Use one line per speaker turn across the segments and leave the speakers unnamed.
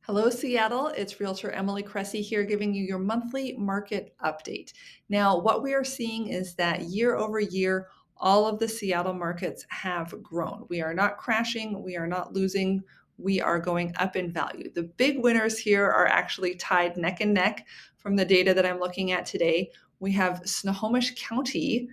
Hello, Seattle. It's Realtor Emily Cressey here giving you your monthly market update. Now, what we are seeing is that year over year, all of the Seattle markets have grown. We are not crashing, we are not losing, we are going up in value. The big winners here are actually tied neck and neck from the data that I'm looking at today. We have Snohomish County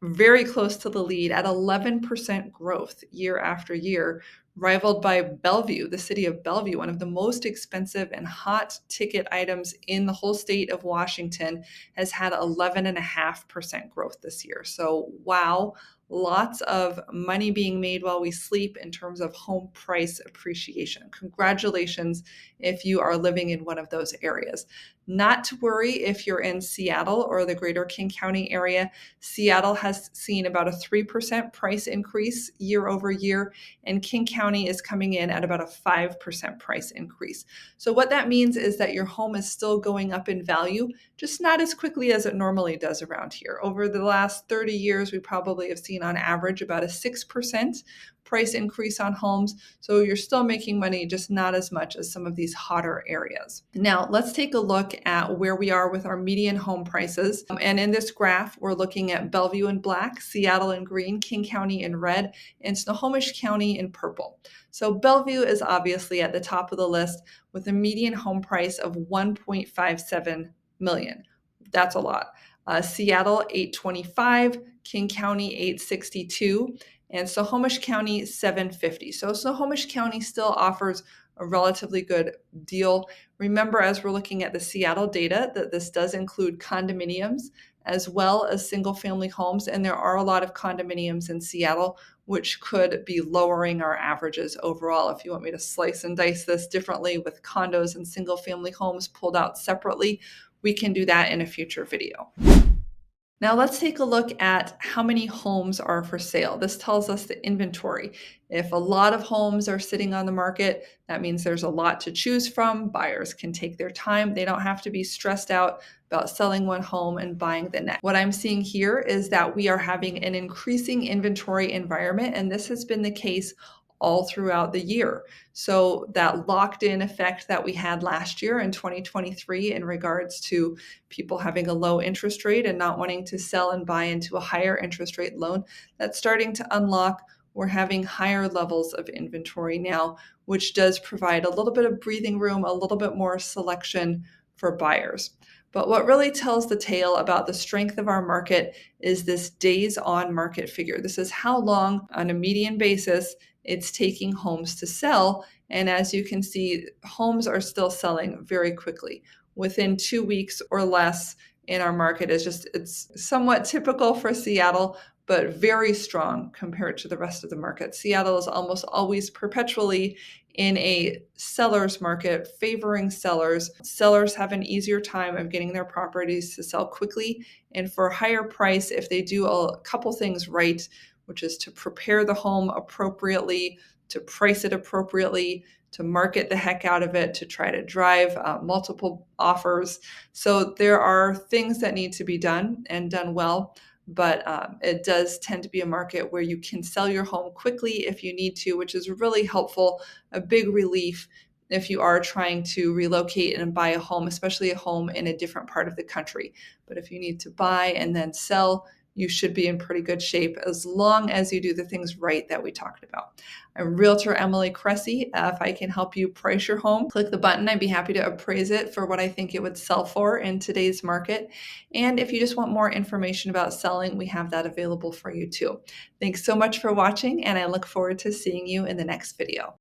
very close to the lead at 11% growth year after year, rivaled by Bellevue, the city of Bellevue, one of the most expensive and hot ticket items in the whole state of Washington, has had 11.5% growth this year. So, wow, lots of money being made while we sleep in terms of home price appreciation. Congratulations if you are living in one of those areas. Not to worry if you're in Seattle or the greater King County area. Seattle has seen about a 3% price increase year over year, and King County is coming in at about a 5% price increase. So what that means is that your home is still going up in value, just not as quickly as it normally does around here. Over the last 30 years, we probably have seen on average about a 6% price increase on homes. So you're still making money, just not as much as some of these hotter areas. Now, let's take a look at where we are with our median home prices. And in this graph, we're looking at Bellevue in black, Seattle in green, King County in red, and Snohomish County in purple. So Bellevue is obviously at the top of the list with a median home price of $1.57 million. That's a lot. Seattle, $825, King County, $862, and Snohomish County, $750. So Snohomish County still offers a relatively good deal. Remember, as we're looking at the Seattle data, that this does include condominiums as well as single family homes. And there are a lot of condominiums in Seattle, which could be lowering our averages overall. If you want me to slice and dice this differently with condos and single family homes pulled out separately, we can do that in a future video. Now let's take a look at how many homes are for sale. This tells us the inventory. If a lot of homes are sitting on the market, that means there's a lot to choose from. Buyers can take their time. They don't have to be stressed out about selling one home and buying the next. What I'm seeing here is that we are having an increasing inventory environment, and this has been the case all throughout the year. So that locked in effect that we had last year in 2023 in regards to people having a low interest rate and not wanting to sell and buy into a higher interest rate loan, that's starting to unlock. We're having higher levels of inventory now, which does provide a little bit of breathing room, a little bit more selection for buyers. But what really tells the tale about the strength of our market is this days on market figure. This is how long on a median basis it's taking homes to sell. And as you can see, homes are still selling very quickly. Within 2 weeks or less in our market it's somewhat typical for Seattle, but very strong compared to the rest of the market. Seattle is almost always perpetually in a seller's market, favoring sellers. Sellers have an easier time of getting their properties to sell quickly and for a higher price if they do a couple things right, which is to prepare the home appropriately, to price it appropriately, to market the heck out of it, to try to drive multiple offers. So there are things that need to be done and done well, but it does tend to be a market where you can sell your home quickly if you need to, which is really helpful, a big relief if you are trying to relocate and buy a home, especially a home in a different part of the country. But if you need to buy and then sell, you should be in pretty good shape as long as you do the things right that we talked about. I'm Realtor Emily Cressey. If I can help you price your home, click the button. I'd be happy to appraise it for what I think it would sell for in today's market. And if you just want more information about selling, we have that available for you too. Thanks so much for watching, and I look forward to seeing you in the next video.